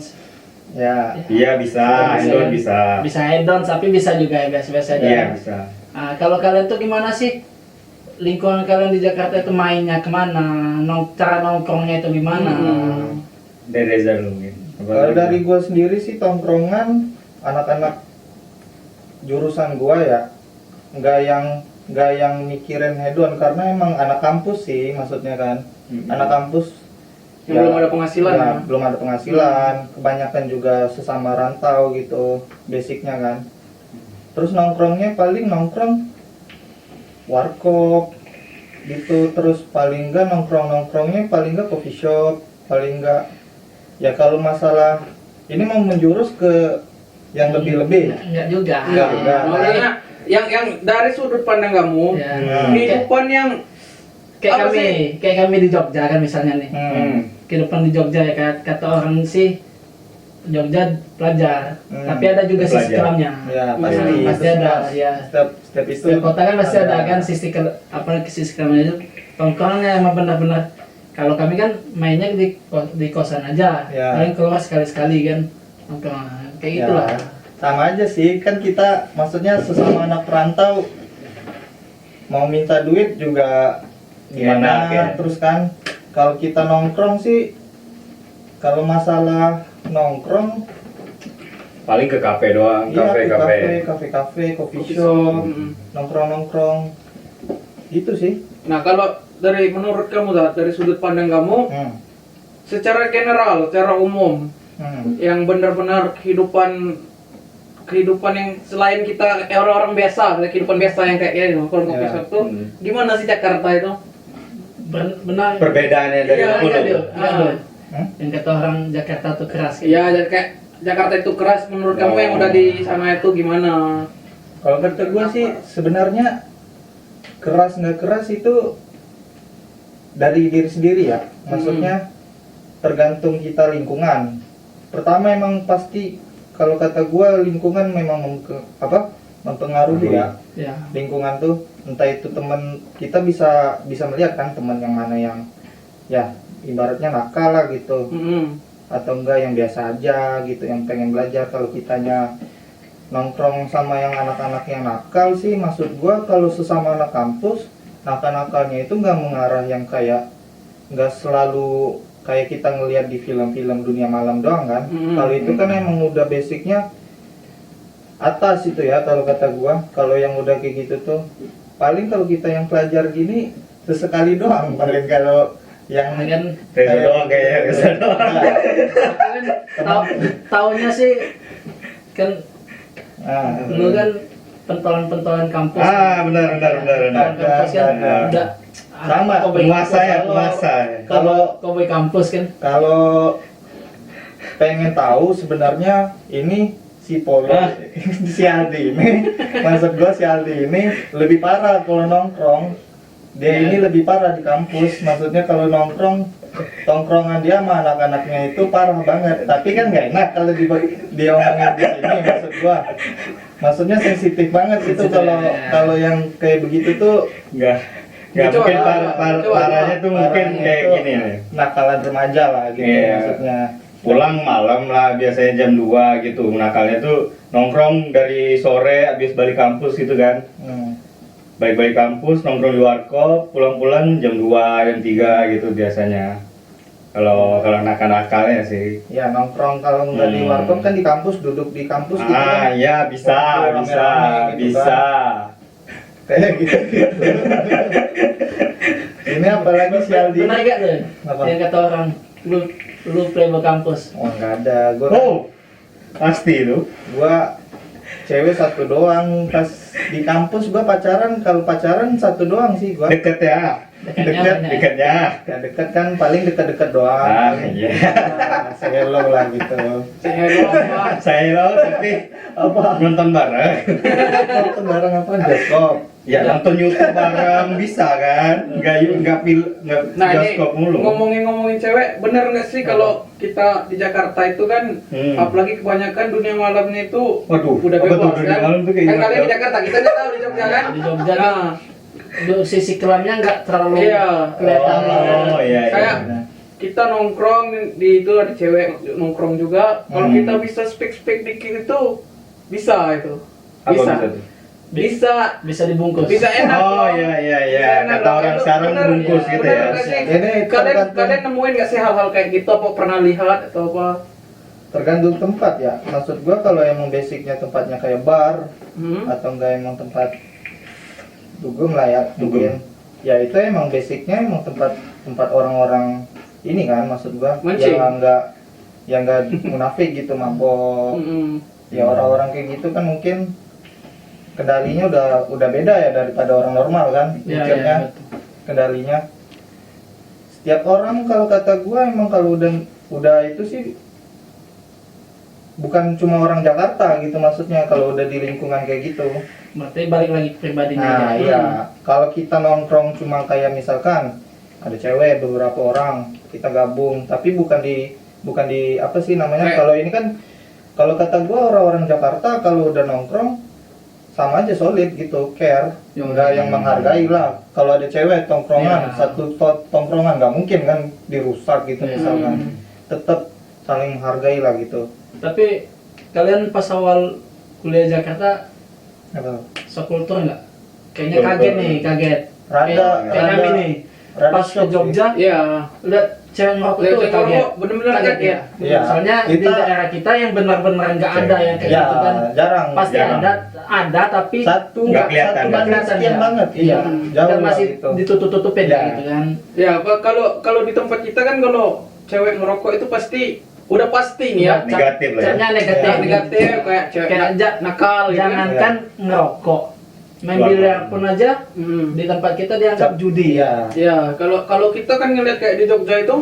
Ya.
Iya bisa, Indon bisa.
Bisa head on tapi bisa juga ya biasa-biasa aja.
Iya bisa.
Nah, kalau kalian tuh gimana sih? Lingkungan kalian di Jakarta itu mainnya kemana? Cara nongkrongnya itu gimana?
Dari Reza dulu mungkin.
Kalau dari gua sendiri sih tongkrongan anak-anak jurusan gua ya nggak yang mikirin hedon karena emang anak kampus sih maksudnya kan. Anak kampus
Yang belum ada penghasilan.
ya, belum ada penghasilan, kebanyakan juga sesama rantau gitu basicnya kan. Terus nongkrongnya paling nongkrong warkop gitu, terus paling enggak nongkrongnya paling enggak coffee shop, paling enggak ya kalau masalah ini mau menjurus ke yang lebih-lebih.
Enggak juga.
Enggak.
Maksudnya yang dari sudut pandang kamu,
Ya.
kehidupan yang apa
Kayak kami di Jogja kan misalnya nih. Kehidupan di Jogja ya kata orang sih Jogja pelajar, tapi ada juga sisi
Pelajar.
kelamnya.
Ya,
Pasti
pasti
ada
semua.
ya.
Setiap itu
Setiap kota kan pasti ada kan sisi kelamnya itu. Tongkrongannya emang benar-benar kalau kami kan mainnya di kosan aja,
Ya.
paling keluar sekali-sekali kan tongkrongan kayak
Ya,
gitulah.
sama aja sih kan kita maksudnya sesama anak perantau mau minta duit juga gimana
Enak, ya.
terus kan kalau kita nongkrong sih kalau masalah nongkrong
Paling ke kafe doang,
iya ke
kafe.
kafe, coffee
Coffee
shop,
shop.
nongkrong gitu sih.
Nah, kalau menurut kamu dari sudut pandang kamu, secara general, secara umum, yang benar-benar kehidupan yang selain kita orang-orang biasa, kehidupan biasa yang kayak gini, nongkrong coffee
Ya.
shop tuh, gimana sih Jakarta itu?
Benar.
Perbedaannya dari
Iya,
dulu.
Iya, Dio. Iya,
Ah.
Dio. Yang kata orang Jakarta tuh keras.
Iya, jadi kayak Jakarta itu keras. Menurut kamu yang udah di sana itu gimana?
Kalau kata gue sih sebenarnya keras nggak keras itu dari diri sendiri ya. Maksudnya tergantung kita lingkungan. Pertama emang pasti kalau kata gue lingkungan memang mempengaruhi ya.
Ya.
Lingkungan tuh entah itu teman kita bisa melihat kan teman yang mana yang ya ibaratnya nakal lah gitu atau enggak yang biasa aja gitu yang pengen belajar. Kalau kitanya nongkrong sama yang anak-anak yang nakal sih maksud gua kalau sesama anak kampus nakal-nakalnya itu nggak mengarah yang kayak nggak selalu kayak kita ngelihat di film-film dunia malam doang kan. Kalau itu kan emang udah basicnya atas itu ya kalau kata gua. Kalau yang udah kayak gitu tuh paling kalau kita yang pelajar gini sesekali doang paling kalau yang
kan
Reza doang kayaknya, Reza doang.
kan taunya sih kan lu kan pentolan kampus.
Benar.
Pentolan kampus kan
Ada.
udah
Sama,
Kobe
penguasa ya,
kampus.
penguasa.
Kalau Kobe kampus kan
Kalau pengen tahu sebenarnya ini si Polo, si Aldi ini, maksud gua si Aldi ini lebih parah kalau nongkrong. Dia ini lebih parah di kampus. Maksudnya kalau tongkrongan dia sama anak-anaknya itu parah banget. Tapi kan nggak enak kalau dia omongin di sini. Maksud gua, maksudnya sensitif banget itu kalau yang kayak begitu tuh
Nggak
Coba,
mungkin
coba.
parahnya tuh mungkin
parahnya
kayak
itu
gini ya.
nakalan remaja lah gitu
Iya.
maksudnya.
Pulang malam lah, biasanya jam 2 gitu. Nakalnya tuh nongkrong dari sore habis balik kampus gitu kan. Balik kampus, nongkrong di warkop, pulang-pulang jam 2, jam 3 gitu biasanya. Kalau nakal-nakalnya sih.
Ya nongkrong kalau nggak di warkop kan di kampus, duduk di kampus gitu kan.
Ya bisa,
Ngobrol
bisa,
rame-rame gitu
bisa.
Kayak gitu. Ini apalagi si Aldi.
pernah gak tuh
Apa?
yang kata orang lu playboy kampus.
Oh nggak ada,
Pasti itu.
gua cewek satu doang pas di kampus. Gua pacaran, kalau pacaran satu doang sih gua.
Deket ya. Deketnya.
Ya deket kan, paling deket-deket doang.
Iya.
Hello lah gitu.
Saya lo tapi nonton bareng.
Nonton bareng apa? Bioskop.
Ya nonton YouTube bareng bisa kan? Nggak
Nah ini
bioskop mulu.
ngomongin cewek, bener nggak sih kalau kita di Jakarta itu kan, apalagi kebanyakan dunia malamnya itu
Waduh,
udah
apa tuh
bebas
dunia
kan?
malam tuh kayak
Kan
gimana?
kalian di Jakarta, kita nggak tahu di Jogja kan?
Di Jogja kan
Nah,
sisi kelamnya nggak terlalu
Iya.
kelihatan.
Oh iya.
Kayak kita nongkrong di itu ada cewek nongkrong juga. Kalau kita bisa speak dikit itu bisa itu.
Apa
Bisa.
bisa tuh?
Bisa
dibungkus.
bisa enak.
Oh
loh.
iya.
Bisa enak
Kata
loh.
orang
Itu
sekarang
bener,
bungkus
ya.
gitu
Bener
ya.
nggak sih?
Ini
Kalian nemuin nggak sih hal-hal kayak gitu? Apa pernah lihat atau apa?
tergantung tempat ya. Maksud gua kalau emang basicnya tempatnya kayak bar atau enggak emang tempat dugem lah ya, mungkin. Ya itu emang basicnya emang tempat orang-orang ini kan, maksud gua
Mancing.
yang enggak munafik gitu, mabok. Ya orang-orang kayak gitu kan mungkin kendalinya udah beda ya daripada orang normal kan,
Ya,
mikirnya,
ya, betul.
kendalinya. Setiap orang kalau kata gua emang kalau udah itu sih bukan cuma orang Jakarta gitu, maksudnya kalau udah di lingkungan kayak gitu.
Berarti balik lagi ke pribadinya.
Nah iya, kalau kita nongkrong cuma kayak misalkan ada cewek beberapa orang kita gabung, tapi bukan di apa sih namanya, kalau ini kan kalau kata gua orang-orang Jakarta kalau udah nongkrong sama aja solid gitu, care, enggak yang menghargai lah. Kalau ada cewek tongkrongan, satu tongkrongan nggak mungkin kan dirusak gitu misalkan, tetap saling menghargai lah gitu.
Tapi kalian pas awal kuliah Jakarta
Apa?
sekultur nggak? Kayaknya kaget nih, kaget. Kayak kami nih, pas ke
shock sih.
Jogja,
Iya.
lihat cewek ngerokok
Lihat
tuh
cewek
kaget.
ngerokok, bener-bener kaget ya.
Iya.
Soalnya di
Kita-
daerah kita yang benar-benar nggak ada yang kayak
Ya,
gitu kan.
jarang.
Pasti
jarang.
ada tapi
Satu
Nggak kelihatan.
satu
nggak
banding
kelihatan
sekian
ya.
banget.
Iya.
Jauh
Dan
lah
masih
gitu.
ditutup-tutupin
Ya.
gitu kan.
Ya, kalau di tempat kita kan kalau cewek ngerokok itu udah pasti nih ya.
Negatif lah ya.
Caranya negatif.
Ya, negatif kayak cewek
Kayak
nakal gitu kan.
Jangankan ngerokok, main
Keluar.
biliar pun aja
Hmm.
di tempat kita dianggap judi.
Iya.
Ya, kalau kita kan ngeliat kayak di Jogja itu,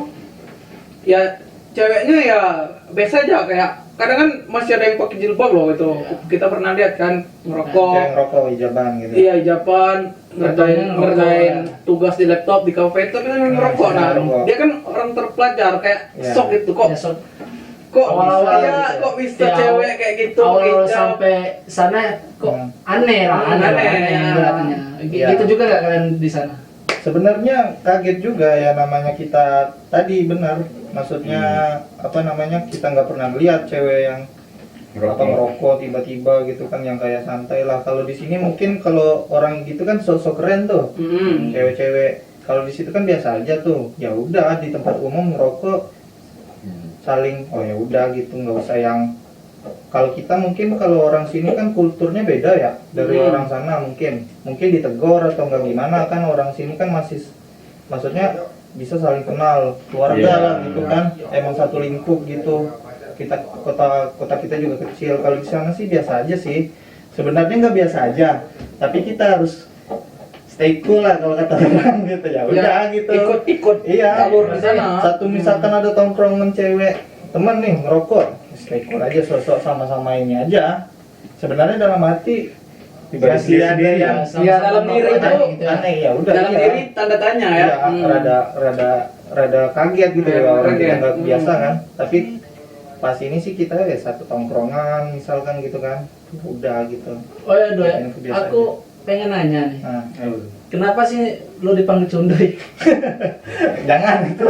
ya ceweknya ya biasa aja, kayak kadang kan masih ada yang pakai jilbab loh itu. Kita pernah lihat kan
Cewek
ngerokok.
ngerokok hijaban gitu.
Iya, hijaban, ngerjain
Contohnya ngerokok,
tugas di laptop di kafe itu kan ngerokok. Nah,
ngerokok.
dia kan orang terpelajar kayak
Iya.
shock gitu kok.
Ya, so-
Kok
awal-awal
bisa
gitu.
kok bisa
Ya,
cewek kayak gitu
awal
hijab.
sampai sana kok aneh lah,
Aneh,
aneh
ya.
kelihatannya.
Iya.
Gitu juga nggak kalian di sana?
Sebenarnya kaget juga ya, namanya kita tadi benar. Maksudnya apa namanya, kita nggak pernah lihat cewek yang ngerokok tiba-tiba gitu kan, yang kayak santai lah. Kalau di sini mungkin kalau orang gitu kan sosok keren tuh.
Mm-mm.
Cewek-cewek Kalau di situ kan biasa aja tuh, ya udah di tempat umum ngerokok saling, oh ya udah gitu, nggak usah yang kalau kita mungkin kalau orang sini kan kulturnya beda ya dari orang sana, mungkin ditegur atau nggak gimana kan, orang sini kan masih maksudnya bisa saling kenal keluarga
Iya.
lah gitu kan, emang satu lingkup gitu. Kita kota kita juga kecil. Kalau di sana sih biasa aja sih, sebenarnya nggak biasa aja, tapi kita harus stay cool lah kalau kata orang gitu, ya udah gitu,
ikut
iya
alur di sana.
satu misalkan ada tongkrongan cewek teman nih ngerokok, stay cool aja, sosok sama-sama ini aja. Sebenarnya dalam hati
Pribadi
masih ada
sendiri
yang
ya, dalam diri itu
aneh, ya udah
dalam
iya.
diri tanda tanya ya.
Iya, rada kaget gitu
Iya,
ya, orang kita
kaget.
nggak biasa kan, tapi pas ini sih kita ya satu tongkrongan misalkan gitu kan, udah gitu.
Oh ya Doi,
Yang kebiasaan.
aku pengen nanya nih.
Nah,
Kenapa sih lo dipanggil Cundoy?
jangan itu,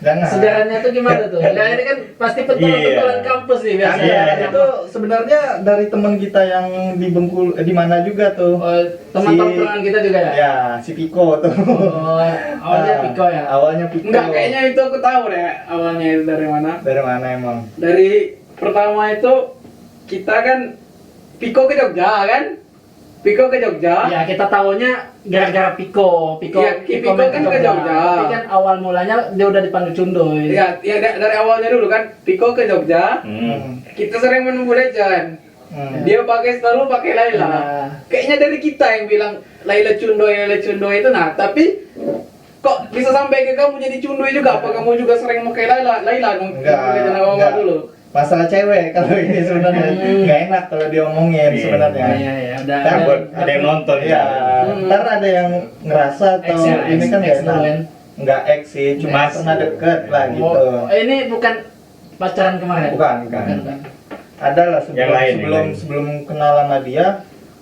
jangan.
Sejarahnya tuh gimana tuh? Nah ini kan pasti pentolan kampus nih biasanya.
Iya,
Itu sebenarnya dari teman kita yang di Bengkulu, di mana juga tuh.
Oh, teman tongkrongan kita juga ya?
Ya, si Piko tuh.
Oh, awalnya
Nah,
Piko ya?
Awalnya Piko.
Enggak, kayaknya itu aku tahu deh awalnya itu dari mana.
Dari mana emang?
Dari pertama itu kita kan Piko ke Jogja kan? Piko ke Jogja.
Ya kita tahunya gara-gara Piko.
Iya, Piko
main
kan ke Jogja.
Tapi kan awal mulanya dia udah dipanggil Cundoy.
Ya, dari awalnya dulu kan Piko ke Jogja. Kita sering main Mobile Legends. Dia selalu pakai Laila.
Nah.
Kayaknya dari kita yang bilang Laila Cundoy itu, nah tapi kok bisa sampai ke kamu jadi Cundoy juga? Apa kamu juga sering pakai Laila dong?
Enggak.
Dulu.
Masalah cewek kalau ini sebenarnya nggak enak kalau diomongin sebenarnya.
Iya, ya, udah.
Kan
buat ada yang nonton
Iya, ntar ada yang ngerasa atau
X ya,
ini kan
X
nggak
dulu kan.
enak. Nggak X sih, cuma
X.
pernah deket lah gitu.
Oh, ini bukan pacaran kemarin?
Bukan.
Bukan.
Ada lah
Yang lain,
sebelum kenal sama dia,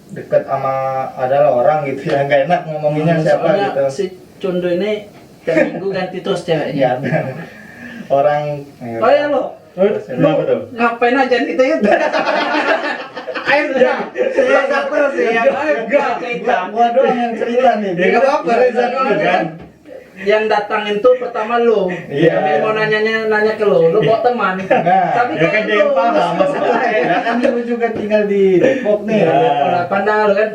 deket sama adalah orang gitu ya, nggak enak ngomonginnya siapa
Soalnya
gitu.
si Cundoy ini tiap minggu ganti terus
Ya,
ceweknya.
orang.
Oh ya lo,
Kenapa tuh?
ngapain aja kita itu?
Ayo udah. Saya nggak terus ya. Ayo enggak.
Gua doang yang cerita nih.
Ya, nggak apa-apa,
Reza
Reza
dulu kan.
Yang datangin tuh pertama lo.
Iya.
Tapi mau nanya ke lo bawa teman.
Nah,
Tapi
ya kan dia yang paham masalahnya.
Ya kan dulu juga tinggal di Depok nih.
Iya.
Pandang lo kan.